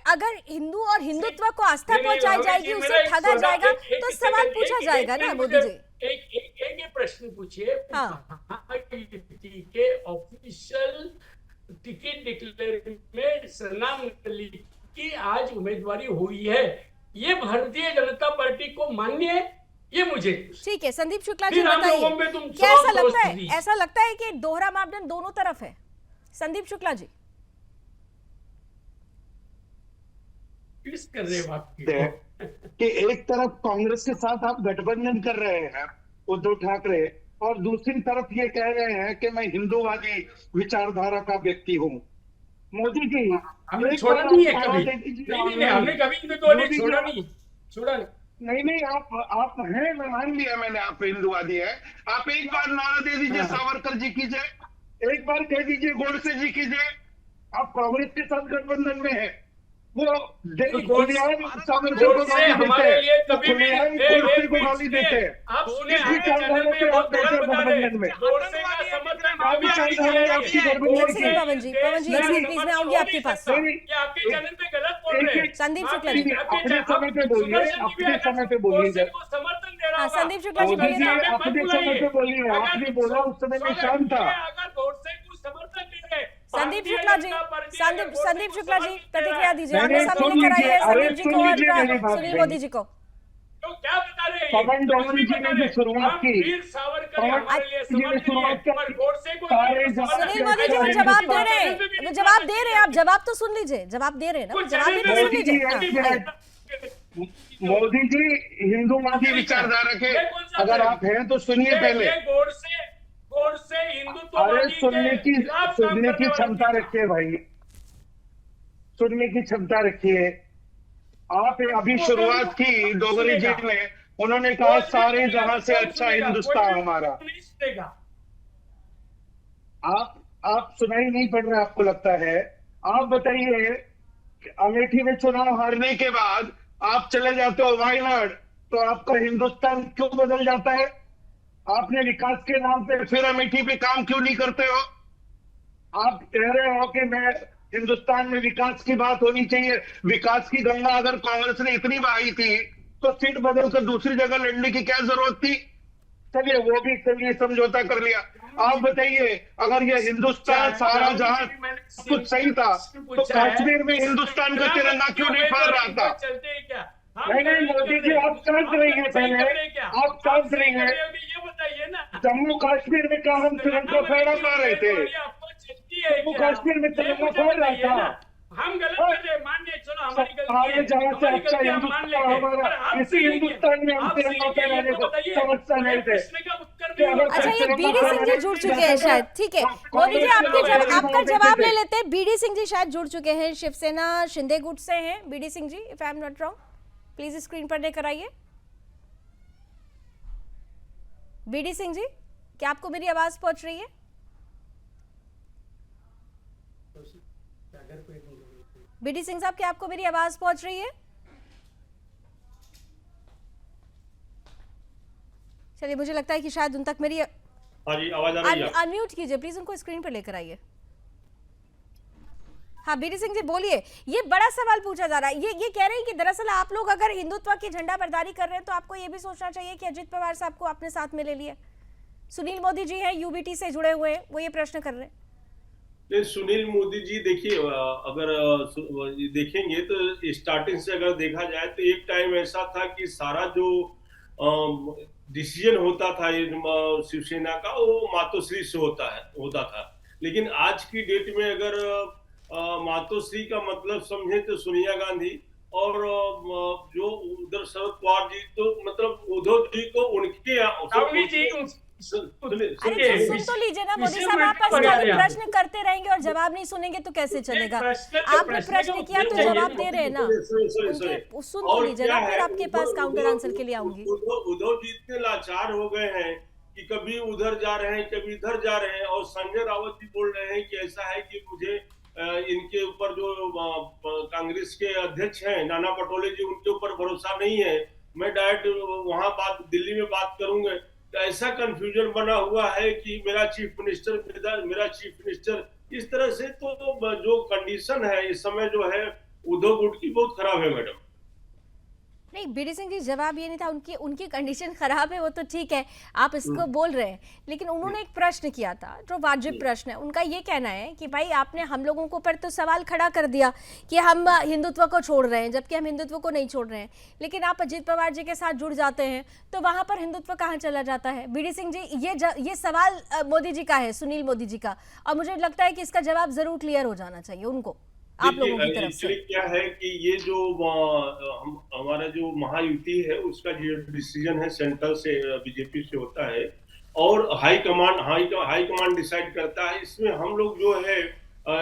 अगर हिंदू और हिंदुत्व को आस्था पहुंचाई जाएगी, उसे ठगा जाएगा, तो सवाल पूछा जाएगा ना मोदी जी। एक प्रश्न पूछिए। के ऑफिशियल टिकट डिक्लेयर में सना मलिक की आज उम्मीदवारी हुई है, ये भारतीय जनता पार्टी को मान्य है? ये मुझे ठीक है। संदीप शुक्ला जी बताइए, क्या ऐसा लगता है कि दोहरा मापदंड दोनों तरफ है? संदीप शुक्ला जी कर रहे बात कि एक तरफ कांग्रेस के साथ आप गठबंधन कर रहे हैं उद्धव ठाकरे, और दूसरी तरफ ये कह रहे हैं कि मैं हिंदूवादी विचारधारा का व्यक्ति हूँ। मोदी जी हमने छोड़ा नहीं है कभी, नहीं, हमने कभी हिंदुत्ववादी छोड़ा नहीं, छोड़ा नहीं, आप हैं, मैं मान लिया मैंने, आप हिंदूवादी है। आप एक बार नारा दे दीजिए सावरकर जी कीजिए, एक बार कह दीजिए गोडसे जी कीजिए। आप कांग्रेस के साथ गठबंधन में है, वो सावरकर को गाली देते हैं, को गाली देते हैं। इस विचारधारा पे आप कैसे गठबंधन में? पवन जी प्लीज मैं आऊंगी आपके पास। संदीप शुक्ला जी अपने समय पे बोलिए, अपने समय पे बोलिए। संदीप शुक्ला जी बोलिए, अपने समय पे बोलिए। आपने बोला उस समय में शांत था। संदीप शुक्ला जी, संदीप शुक्ला जी प्रतिक्रिया दीजिए। नहीं, आमने सामने सुन लेकर आइए लीजिए, संदीप जी सुन को लीजिए मेरी और बात सुनील भाई। मोदी जी को। तो क्या बता रहे हैं? पवन डोमन जी ने जो शुरुआत की, वीर सावरकर पवन हमारे लिए जी ने समर्थ शुरुआत किए, पर गोडसे को सारे सुनील मोदी जी वो जवाब दे रहे हैं, वो जवाब दे रहे हैं, आप जवाब तो सुन लीजिए, जवाब दे रहे हैं ना, जवाब भी तो सुन मोदी जी लीजिए। एक हाँ, मिनट, मोदी जी हिंदूवादी विचारधारा के अगर आप हैं तो सुनिए पहले। गोडसे अरे हिंदुत्ववादी सुनने की क्षमता रखिए भाई, सुनने की क्षमता रखिए। आप अभी शुरुआत की डोगरी जी ने, उन्होंने कहा सारे जहां से अच्छा हिंदुस्तान हमारा। आप सुनाई नहीं पड़ रहा आपको लगता है? आप बताइए, अमेठी में चुनाव हारने के बाद आप चले जाते हो वायनाड, तो आपका हिंदुस्तान क्यों बदल जाता है? आपने विकास के नाम पे फिर अमेठी पे काम क्यों नहीं करते हो? आप कह रहे हो कि मैं हिंदुस्तान में विकास की बात होनी चाहिए, विकास की गंगा अगर कांग्रेस ने इतनी बहाई थी तो सीट बदलकर दूसरी जगह लड़ने की क्या जरूरत थी? चलिए वो भी चलिए समझौता कर लिया। आप बताइए, अगर ये हिंदुस्तान सारा जहां कुछ सही था तो कश्मीर में हिंदुस्तान का तिरंगा क्यों नहीं फहर रहा था? नहीं मोदी जी, आप शांत रहिए, पहले आप शांत रहिए। ये बताइए ना, जम्मू कश्मीर में क्या हम तिरंगा फहरा पा रहे थे? जम्मू कश्मीर में तिरंगा फहर रहा था। हम गलत कर रहे हैं, मानिए, चलो हमारी गलती सारे है, जहां से हमारी अच्छा गलती हम मान हिंदुस्तान लेंगे, पर हमारा, आप इसी सही है। हिंदुस्तान में हम आप तिरंगा सही है, ये फहराने तो को बताइए, समझता नहीं थे। प्रश्न का उत्तर नहीं हो अच्छा, ये बीडी सिंह जी जुड़ चुके हैं शायद, ठीक है मोदी जी आपका जवाब ले लेते हैं। बीडी सिंह जी शायद जुड़ चुके हैं, शिवसेना शिंदे गुट से हैं BD Singh ji, if I am not wrong. Please screen पर लेकर आइए। बीडी सिंह जी, क्या आपको मेरी आवाज पहुंच रही है? बीडी सिंह साहब, क्या आपको मेरी आवाज पहुंच रही है? चलिए, मुझे लगता है कि शायद उन तक मेरी आवाज आ रही है। अनम्यूट कीजिए प्लीज, उनको स्क्रीन पर लेकर आइए। हाँ बीडी सिंह जी बोलिए। ये बड़ा सवाल पूछा जा रहा है, ये कह रहे हैं कि दरअसल आप लोग अगर हिंदुत्व की झंडा बरदारी कर रहे हैं तो आपको ये भी सोचना चाहिए कि अजित पवार साहब को अपने साथ में ले लिया। सुनील मोदी जी हैं, यूबीटी से जुड़े हुए हैं, वो ये प्रश्न कर रहे हैं। सुनील मोदी जी देखिए, अगर देखेंगे तो स्टार्टिंग से अगर देखा जाए तो एक टाइम ऐसा था कि सारा जो डिसीजन होता था शिवसेना का, वो मातोश्री से होता था। लेकिन आज की डेट में अगर मातोश्री का मतलब समझे तो सोनिया गांधी, और जो उधर शरद पवार जी, तो मतलब उद्धव जी को उनके सुन तो लीजिए ना मोदी साहब, आप प्रश्न करते रहेंगे और जवाब नहीं सुनेंगे तो कैसे चलेगा? आपने प्रश्न किया तो जवाब दे रहे हैं ना, सुन तो लीजिए ना, फिर आपके पास काउंटर आंसर के लिए आऊंगी। उद्धव जी इतने लाचार हो गए हैं कि कभी उधर जा रहे हैं, कभी इधर जा रहे हैं, और संजय रावत जी बोल रहे हैं कि ऐसा है कि मुझे इनके ऊपर जो कांग्रेस के अध्यक्ष हैं नाना पटोले जी, उनके ऊपर भरोसा नहीं है, मैं डायरेक्ट वहां दिल्ली में बात करूंगा। तो ऐसा कंफ्यूजन बना हुआ है कि मेरा चीफ मिनिस्टर इस तरह से। तो जो कंडीशन है इस समय जो है उद्धव गुट की बहुत खराब है मैडम। नहीं बीडी सिंह जी, जवाब ये नहीं था, उनकी कंडीशन खराब है वो तो ठीक है, आप इसको बोल रहे हैं, लेकिन उन्होंने एक प्रश्न किया था जो वाजिब प्रश्न है। उनका ये कहना है कि भाई आपने हम लोगों को पर तो सवाल खड़ा कर दिया कि हम हिंदुत्व को छोड़ रहे हैं, जबकि हम हिंदुत्व को नहीं छोड़ रहे हैं, लेकिन आप अजित पवार जी के साथ जुड़ जाते हैं तो वहां पर हिंदुत्व कहाँ चला जाता है? बीडी सिंह जी, ये सवाल मोदी जी का है, सुनील मोदी जी का, और मुझे लगता है कि इसका जवाब जरूर क्लियर हो जाना चाहिए उनको, आप लोगों की तरफ से। क्या है कि ये जो हमारा जो महायुति है उसका जो डिसीजन है सेंट्रल से बीजेपी से होता है, और हाई कमांड डिसाइड करता है। इसमें हम लोग जो है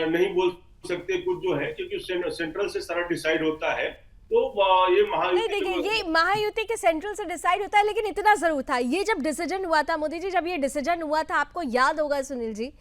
नहीं बोल सकते कुछ जो है, क्योंकि सेंट्रल से सारा डिसाइड होता है। तो ये महायुति, नहीं देखिए, ये महायुति के सेंट्रल से डिसाइड होता है, लेकिन इतना जरूर था, ये जब डिसीजन हुआ था मोदी जी, जब ये डिसीजन हुआ था, आपको याद होगा सुनील जी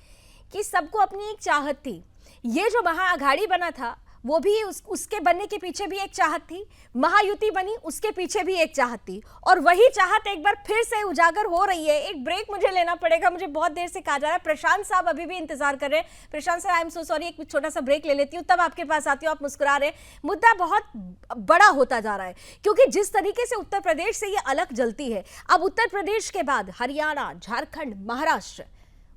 कि सबको अपनी एक चाहत थी। ये जो महाअघाड़ी बना था वो भी उसके बनने के पीछे भी एक चाहत थी, महायुति बनी उसके पीछे भी एक चाहत थी, और वही चाहत एक बार फिर से उजागर हो रही है। एक ब्रेक मुझे लेना पड़ेगा, मुझे बहुत देर से कहा जा रहा है, प्रशांत साहब अभी भी इंतजार कर रहे हैं। Prashant sir, I am so sorry, एक छोटा सा ब्रेक ले लेती हूँ, तब आपके पास आती हूँ। आप मुस्कुरा रहे हैं, मुद्दा बहुत बड़ा होता जा रहा है, क्योंकि जिस तरीके से उत्तर प्रदेश से ये अलग जलती है, अब उत्तर प्रदेश के बाद हरियाणा, झारखंड, महाराष्ट्र,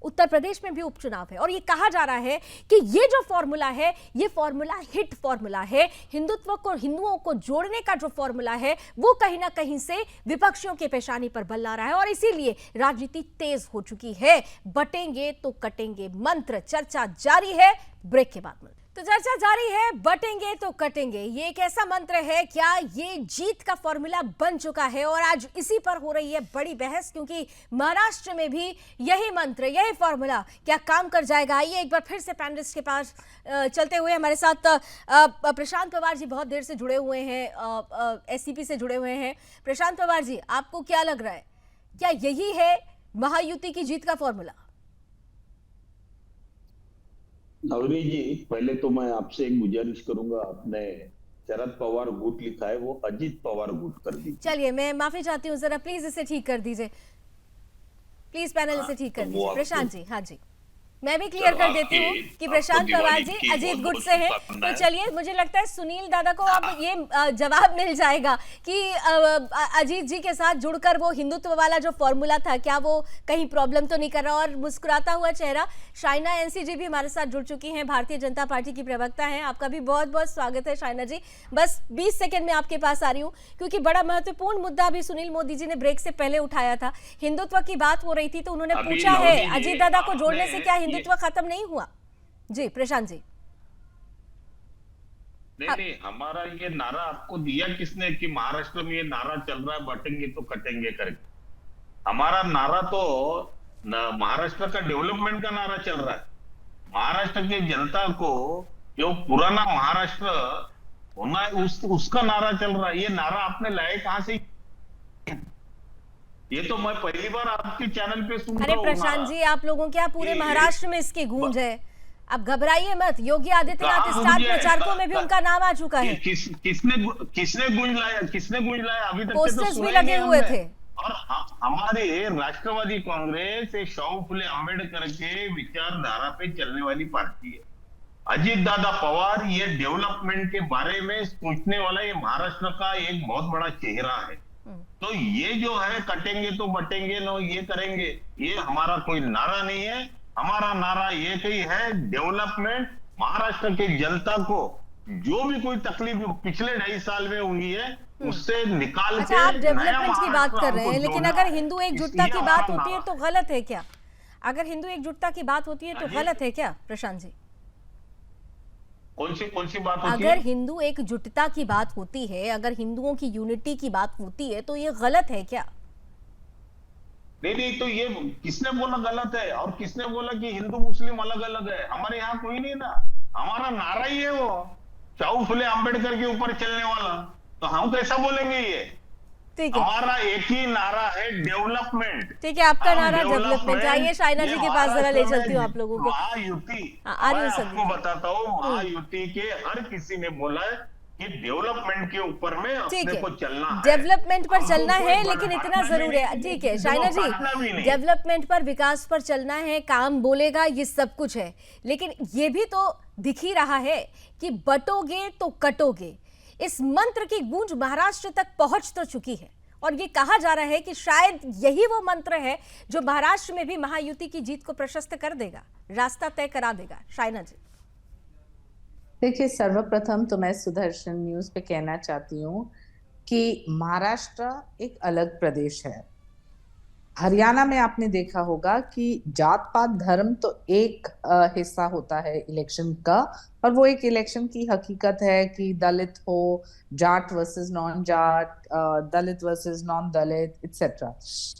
उत्तर प्रदेश में भी उपचुनाव है और ये कहा जा रहा है कि ये जो फॉर्मूला है ये फॉर्मूला हिट फॉर्मूला है। हिंदुत्व को, हिंदुओं को जोड़ने का जो फॉर्मूला है वो कहीं ना कहीं से विपक्षियों के पेशानी पर बल ला रहा है और इसीलिए राजनीति तेज हो चुकी है। बटेंगे तो कटेंगे मंत्र, चर्चा जारी है। ब्रेक के बाद तो चर्चा जारी है। बटेंगे तो कटेंगे, ये एक ऐसा मंत्र है, क्या ये जीत का फॉर्मूला बन चुका है? और आज इसी पर हो रही है बड़ी बहस, क्योंकि महाराष्ट्र में भी यही मंत्र, यही फॉर्मूला क्या काम कर जाएगा? आइए एक बार फिर से पैनलिस्ट के पास चलते हुए हमारे साथ प्रशांत पवार जी बहुत देर से जुड़े हुए हैं, एससीपी से जुड़े हुए हैं। प्रशांत पवार जी, आपको क्या लग रहा है, क्या यही है महायुति की जीत का फॉर्मूला? नवनी जी, पहले तो मैं आपसे एक गुजारिश करूंगा, आपने शरद पवार गुट लिखा है, वो अजीत पवार गुट कर दीजिए। चलिए, मैं माफी चाहती हूँ, जरा प्लीज इसे ठीक कर दीजिए, प्लीज पैनल इसे ठीक कर दीजिए। प्रशांत जी, हाँ जी, मैं भी क्लियर कर देती हूँ कि प्रशांत पवार जी अजीत गुट से हैं। तो चलिए, मुझे लगता है सुनील दादा को अब ये जवाब मिल जाएगा कि अजीत जी के साथ जुड़कर वो हिंदुत्व वाला जो फॉर्मूला था, क्या वो कहीं प्रॉब्लम तो नहीं कर रहा? और मुस्कुराता हुआ चेहरा शाइना एनसी जी भी हमारे साथ जुड़ चुकी हैं, भारतीय जनता पार्टी की प्रवक्ता हैं। आपका भी बहुत बहुत स्वागत है शाइना जी। बस 20 सेकेंड में आपके पास आ रही हूँ, क्योंकि बड़ा महत्वपूर्ण मुद्दा भी सुनील मोदी जी ने ब्रेक से पहले उठाया था। हिंदुत्व की बात हो रही थी तो उन्होंने पूछा है अजीत दादा को जोड़ने से क्या हिंदुत्व खत्म नहीं हुआ? जी प्रशांत जी। नहीं, हमारा ये नारा आपको दिया किसने कि महाराष्ट्र में ये नारा चल रहा है बटेंगे तो कटेंगे करके? हमारा नारा तो महाराष्ट्र का डेवलपमेंट का नारा चल रहा है। महाराष्ट्र की जनता को जो पुराना महाराष्ट्र होना है उसका नारा चल रहा है। ये नारा आपने लाए कहां से? ये तो मैं पहली बार आपके चैनल पे सुन रहा हूं। अरे प्रशांत जी, आप लोगों क्या पूरे महाराष्ट्र में इसकी गूंज है, आप घबराइए मत। योगी आदित्यनाथ स्टार प्रचारकों में भी उनका नाम आ चुका है। किसने गूंज लाया? अभी तक पोस्टर्स भी लगे हुए थे। और हमारे राष्ट्रवादी कांग्रेस एक शाहू फुले अंबेडकर के विचारधारा पे चलने वाली पार्टी है। अजीत दादा पवार ये डेवलपमेंट के बारे में सोचने वाला ये महाराष्ट्र का एक बहुत बड़ा चेहरा है। तो ये जो है कटेंगे तो बटेंगे नो ये करेंगे, ये हमारा कोई नारा नहीं है। हमारा नारा ये ही है डेवलपमेंट। महाराष्ट्र की जनता को जो भी कोई तकलीफ पिछले 2.5 साल में हुई है उससे निकाल के आप डेवलपमेंट की बात कर रहे हैं, लेकिन अगर हिंदू एकजुटता की बात होती है तो गलत है क्या? अगर हिंदू एकजुटता की बात होती है तो गलत है क्या प्रशांत जी? कौन सी बात होती है? अगर हिंदू एकजुटता की बात होती है, अगर हिंदुओं की यूनिटी की बात होती है तो ये गलत है क्या? नहीं, तो ये किसने बोला गलत है और किसने बोला कि हिंदू मुस्लिम अलग अलग है? हमारे यहाँ कोई नहीं ना। हमारा नारा ही है वो शाहू फुले अंबेडकर के ऊपर चलने वाला। तो हम कैसा बोलेंगे ये? ठीक है, हमारा एक ही नारा है डेवलपमेंट। ठीक है, आपका नारा डेवलपमेंट। आइए शाइना जी के पास जरा ले चलती हूँ आप लोगों को। महायुति, आपको बताता हूँ, महायुति के हर किसी ने बोला है कि डेवलपमेंट के ऊपर में अपने को चलना है। डेवलपमेंट पर चलना है, लेकिन इतना जरूर है। ठीक है शाइना जी, डेवलपमेंट पर, विकास पर चलना है, काम बोलेगा, ये सब कुछ है, लेकिन ये भी तो दिख ही रहा है कि बटोगे तो कटोगे। इस मंत्र की गूंज महाराष्ट्र तक पहुंच तो चुकी है और ये कहा जा रहा है कि शायद यही वो मंत्र है जो महाराष्ट्र में भी महायुति की जीत को प्रशस्त कर देगा, रास्ता तय करा देगा। शाइना जी, देखिए, सर्वप्रथम तो मैं सुदर्शन न्यूज पे कहना चाहती हूँ कि महाराष्ट्र एक अलग प्रदेश है। हरियाणा में आपने देखा होगा कि जात पात धर्म तो एक हिस्सा होता है इलेक्शन का, और वो एक इलेक्शन की हकीकत है कि दलित हो, जाट वर्सेस नॉन जाट, दलित वर्सेस नॉन दलित एक्सेट्रा।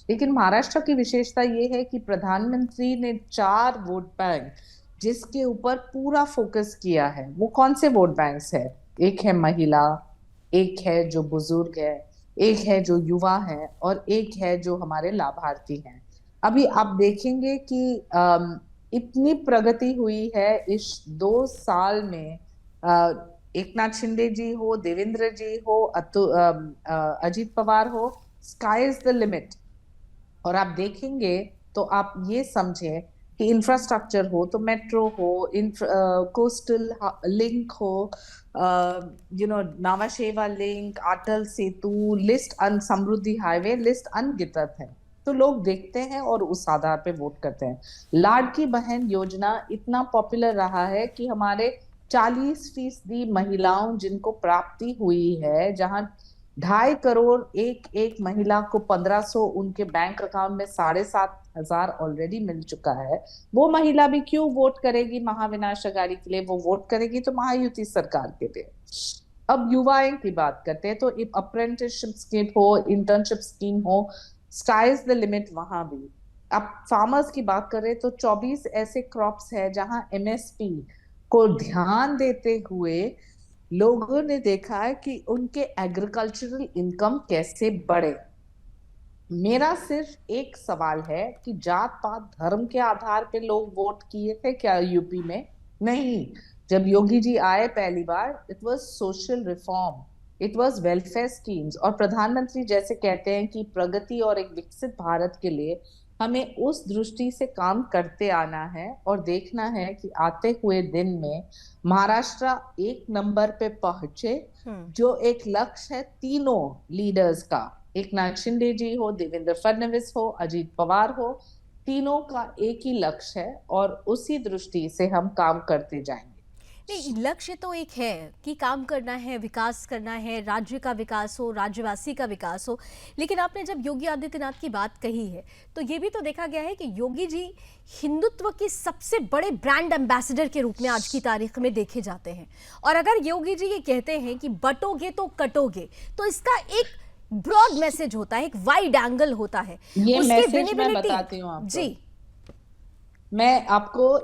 लेकिन महाराष्ट्र की विशेषता ये है कि प्रधानमंत्री ने 4 वोट बैंक जिसके ऊपर पूरा फोकस किया है। वो कौन से वोट बैंक्स है? एक है महिला, एक है जो बुजुर्ग है, एक है जो युवा है, और एक है जो हमारे लाभार्थी हैं। अभी आप देखेंगे कि इतनी प्रगति हुई है इस 2 साल में। एकनाथ शिंदे जी हो, देवेंद्र जी हो, अजीत पवार हो, स्काई इज द लिमिट। और आप देखेंगे तो आप ये समझे कि इंफ्रास्ट्रक्चर हो, तो मेट्रो हो, कोस्टल लिंक हो, नावाशेवा लिंक, अटल सेतु, लिस्ट समृद्धि हाईवे, लिस्ट अनगिनत है। तो लोग देखते हैं और उस आधार पे वोट करते हैं। लाडकी बहन योजना इतना पॉपुलर रहा है कि हमारे 40% महिलाओं जिनको प्राप्ति हुई है, जहां 2.5 करोड़ एक महिला को 1500 उनके बैंक अकाउंट में 7,500 ऑलरेडी मिल चुका है, वो महिला भी क्यों वोट करेगी महाविनाश अघाड़ी के लिए? वो वोट करेगी तो महायुति सरकार के लिए। अब युवाओं की बात करते हैं तो अप्रेंटिसशिप स्कीम हो, इंटर्नशिप स्कीम हो, स्काई इज द लिमिट वहां भी। अब फार्मर्स की बात करें तो 24 ऐसे क्रॉप्स है जहां MSP को ध्यान देते हुए लोगों ने देखा है कि उनके एग्रीकल्चरल इनकम कैसे बढ़े। मेरा सिर्फ एक सवाल है कि जात पात धर्म के आधार पे लोग वोट किए थे क्या यूपी में? नहीं। जब योगी जी आए पहली बार, it was social reform, it was welfare schemes. और प्रधानमंत्री जैसे कहते हैं कि प्रगति और एक विकसित भारत के लिए हमें उस दृष्टि से काम करते आना है और देखना है कि आते हुए दिन में महाराष्ट्र 1 नंबर पे पहुंचे, जो एक लक्ष्य है तीनों लीडर्स का, एकनाथ शिंदे जी हो, देवेंद्र फडणवीस हो, अजीत पवार हो, तीनों का एक ही लक्ष्य है और उसी दृष्टि से हम काम करते जाएंगे। नहीं, लक्ष्य तो एक है कि काम करना है, विकास करना है, राज्य का विकास हो, राज्यवासी का विकास हो। लेकिन आपने जब योगी आदित्यनाथ की बात कही है तो ये भी तो देखा गया है कि योगी जी हिंदुत्व के सबसे बड़े ब्रांड एम्बेसडर के रूप में आज की तारीख में देखे जाते हैं। और अगर योगी जी ये कहते हैं कि बटोगे तो कटोगे, तो इसका एक ब्रॉड मैसेज होता है, एक वाइड एंगल होता है। ये मैसेज मैं बताती हूँ आपको। जी, मैं आपको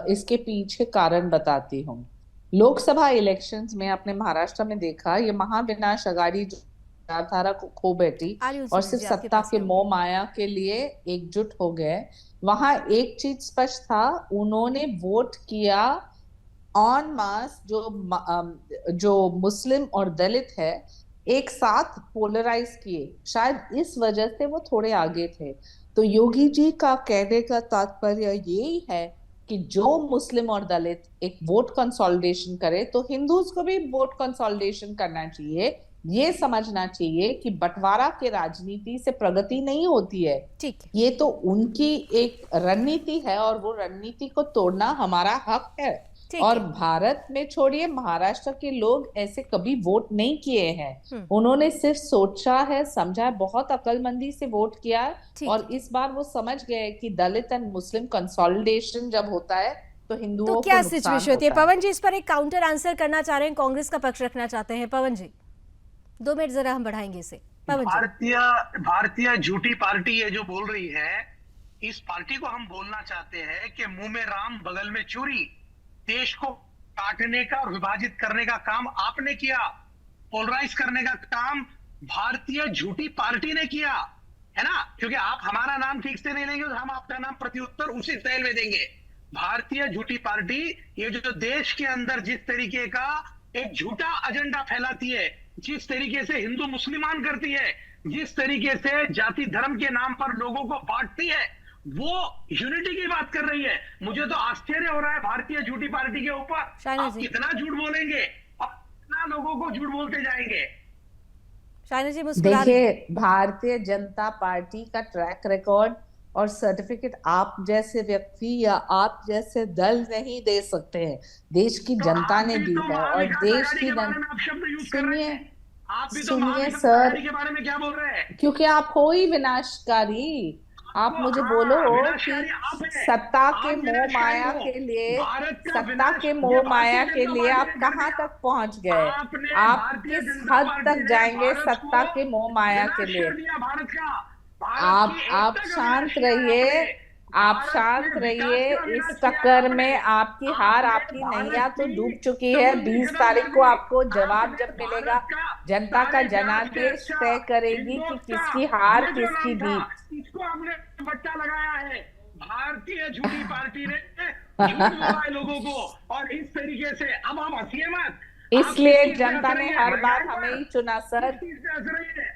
इसके पीछे कारण बताती हूँ। लोकसभा इलेक्शंस में आपने महाराष्ट्र में देखा, ये महाविनाश अघाड़ी जो विचारधारा को खो बैठी और सिर्फ सत्ता के मोह माया के लिए एकजुट हो गए। वहां एक चीज स्पष्ट था, उन्होंने वोट किया ऑन मास जो मुस्लिम और दलित है एक साथ पोलराइज किए। शायद इस वजह से वो थोड़े आगे थे। तो योगी जी का कहने का तात्पर्य यही है कि जो मुस्लिम और दलित एक वोट कंसोलिडेशन करे, तो हिंदूज को भी वोट कंसोलिडेशन करना चाहिए। ये समझना चाहिए कि बंटवारा के राजनीति से प्रगति नहीं होती है। ठीक, ये तो उनकी एक रणनीति है और वो रणनीति को तोड़ना हमारा हक है। और भारत में छोड़िए, महाराष्ट्र के लोग ऐसे कभी वोट नहीं किए हैं। उन्होंने सिर्फ सोचा है, समझा है, बहुत अक्लमंदी से वोट किया है। और इस बार वो समझ गए कि दलित एंड मुस्लिम कंसोलिडेशन जब होता है तो हिंदुओं को क्या सिचुएशन होती है? पवन जी इस पर एक काउंटर आंसर करना चाह रहे हैं, कांग्रेस का पक्ष रखना चाहते हैं। पवन जी 2 मिनट जरा हम बढ़ाएंगे इसे। भारतीय झूठी पार्टी ये जो बोल रही है, इस पार्टी को हम बोलना चाहते हैं कि मुंह में राम बगल में चूरी। देश को काटने का और विभाजित करने का काम आपने किया, पोलराइज करने का काम भारतीय झूठी पार्टी ने किया, है ना? क्योंकि आप हमारा नाम ठीक से नहीं लेंगे तो हम आपका नाम प्रत्युत्तर उसी स्टाइल में देंगे। भारतीय झूठी पार्टी ये जो देश के अंदर जिस तरीके का एक झूठा एजेंडा फैलाती है, जिस तरीके से हिंदू मुसलमान करती है, जिस तरीके से जाति धर्म के नाम पर लोगों को बांटती है, वो यूनिटी की बात कर रही है। मुझे तो आश्चर्य हो रहा है भारतीय झूठी पार्टी के ऊपर। आप कितना झूठ बोलेंगे और कितना लोगों को झूठ बोलते जाएंगे? देखिए, भारतीय जनता पार्टी का ट्रैक रिकॉर्ड और सर्टिफिकेट आप जैसे व्यक्ति या आप जैसे दल नहीं दे सकते हैं, देश की जनता ने दी है। और देश की सुनिए सर, के बारे में क्या बोल रहे हैं? क्योंकि आप हो ही विनाशकारी। आप मुझे बोलो कि सत्ता के मोह माया के लिए, सत्ता के मोह माया के लिए आप कहां तक पहुंच गए? आप किस हद तक जाएंगे सत्ता के मोह माया के लिए? आप शांत रहिए, आप शांत रहिए। इस चक्कर में आपकी हार, आपकी नैया तो डूब चुकी है। 20 तारीख को आपको जवाब जब मिलेगा, जनता का जनादेश तय करेगी कि किसकी हार किसकी जीत। इसको हमने बट्टा लगाया है, भारतीय झूठी पार्टी ने झूठ बोला है लोगों को। और इस तरीके से अब हम हंसिए मत, इसलिए जनता ने हर बार हमें ही चुना सर।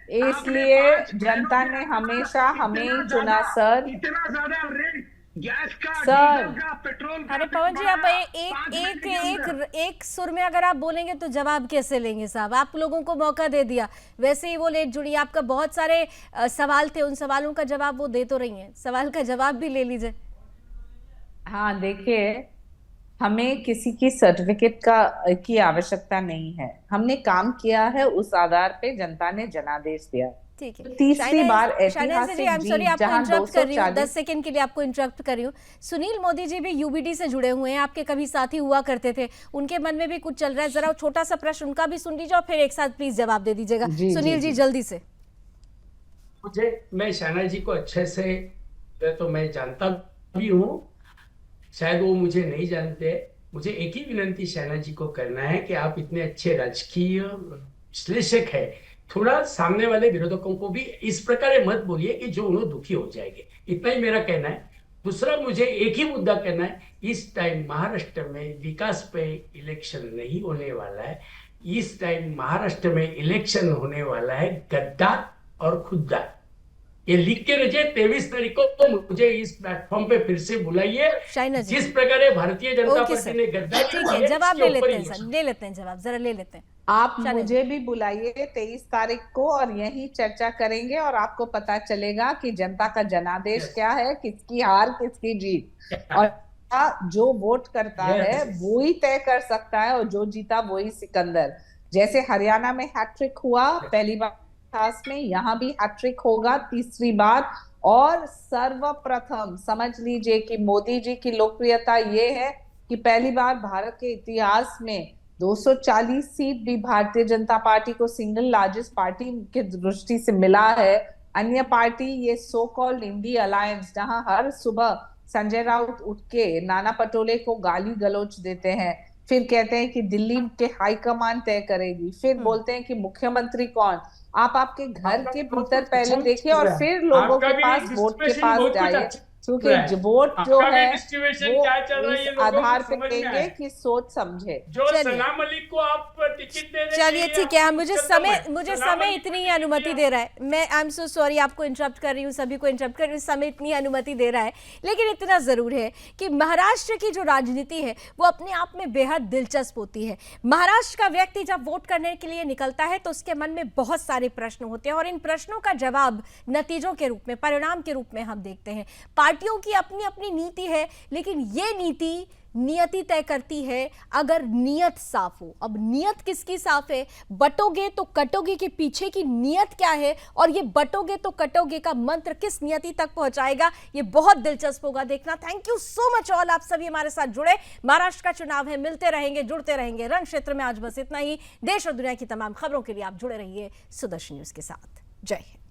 इसलिए जनता ने हमेशा हमें ही चुना सर। इतना ज्यादा रेट गैस का, सर, डीजल का, पेट्रोल का अरे पवन जी, आप एक सुर में अगर आप बोलेंगे तो जवाब कैसे लेंगे साहब? आप लोगों को मौका दे दिया, वैसे ही वो लेट जुड़ी। आपका बहुत सारे सवाल थे, उन सवालों का जवाब वो दे तो रही हैं, सवाल का जवाब भी ले लीजिए। हाँ देखिए, हमें किसी की सर्टिफिकेट की आवश्यकता नहीं है। हमने काम किया है, उस आधार पे जनता ने जनादेश दिया। ठीक है, तीसरी बार शाहनवाज जी, आई एम सॉरी आपको इंटरप्ट कर रही हूँ, 10 सेकंड के लिए आपको इंटरप्ट कर रही हूँ। सुनील मोदी जी भी यूबीडी से जुड़े हुए हैं, आपके कभी साथी हुआ करते थे, उनके मन में भी कुछ चल रहा है, जरा छोटा सा प्रश्न उनका भी सुन लीजिए और फिर एक साथ प्लीज जवाब दे दीजिएगा। सुनील जी जल्दी से। मैं शाहनवाज जी को अच्छे से तो मैं जानता भी हूँ, शायद वो मुझे नहीं जानते। मुझे एक ही विनंती शाहनवाज जी को करना है कि आप इतने अच्छे राजकीय विश्लेषक है, थोड़ा सामने वाले विरोधकों को भी इस प्रकार मत बोलिए कि जो उन्हें दुखी हो जाएंगे। इतना ही मेरा कहना है। दूसरा, मुझे एक ही मुद्दा कहना है, इस टाइम महाराष्ट्र में विकास पे इलेक्शन नहीं होने वाला है। इस टाइम महाराष्ट्र में इलेक्शन होने वाला है गद्दार और खुद्दार। ये लिख के रखिए, 23 तारीख को तो मुझे इस प्लेटफॉर्म पे फिर से बुलाइए। जिस प्रकार भारतीय जनता पार्टी ने गद्दारी, ठीक है, जवाब ले लेते हैं सर, ले लेते हैं जवाब, जरा ले लेते हैं। आप मुझे भी बुलाइए 23 तारीख को और यही चर्चा करेंगे और आपको पता चलेगा कि जनता का जनादेश क्या है, किसकी हार किसकी जीत, और जो वोट करता है वो ही तय कर सकता है, और जो जीता वही सिकंदर। जैसे हरियाणा में हैट्रिक हुआ पहली बार में, यहाँ भी हैट्रिक होगा तीसरी बार। और सर्वप्रथम समझ लीजिए कि मोदी जी की लोकप्रियता ये है कि पहली बार भारत के इतिहास में 240 सीट भी भारतीय जनता पार्टी को सिंगल लार्जेस्ट पार्टी के दृष्टि से मिला है। अन्य पार्टी ये सो कॉल्ड इंडी अलायंस, जहां हर सुबह संजय राउत उठ के नाना पटोले को गाली गलौच देते हैं, फिर कहते हैं कि दिल्ली के हाईकमान तय करेगी, फिर बोलते हैं कि मुख्यमंत्री कौन। आप आपके घर के भीतर पहले देखिए और फिर लोगों के पास, वोट के पास जाइए, क्योंकि वोट जो है वो इस आधार पे देंगे कि सोच समझे। जो सलाम अली को आप टिकट दे रहे, चलिए ठीक है, मुझे समय इतनी ही अनुमति दे रहा है। मैं आई एम सो सॉरी, आपको इंटरप्ट कर रही हूँ, सभी को इंटरप्ट कर रही हूँ, समय इतनी अनुमति दे रहा है। लेकिन इतना जरूर है कि महाराष्ट्र की जो राजनीति है वो अपने आप में बेहद दिलचस्प होती है। महाराष्ट्र का व्यक्ति जब वोट करने के लिए निकलता है तो उसके मन में बहुत सारे प्रश्न होते हैं और इन प्रश्नों का जवाब नतीजों के रूप में, परिणाम के रूप में हम देखते हैं। पार्टियों की अपनी अपनी नीति है, लेकिन ये नीति नियति तय करती है अगर नियत साफ हो। अब नियत किसकी साफ है? बटोगे तो कटोगे के पीछे की नियत क्या है, और ये बटोगे तो कटोगे का मंत्र किस नियति तक पहुंचाएगा, ये बहुत दिलचस्प होगा देखना। Thank you so much all, आप सभी हमारे साथ जुड़े। महाराष्ट्र का चुनाव है, मिलते रहेंगे, जुड़ते रहेंगे। रण क्षेत्र में आज बस इतना ही। देश और दुनिया की तमाम खबरों के लिए आप जुड़े रहिए सुदर्शन न्यूज के साथ। जय हिंद।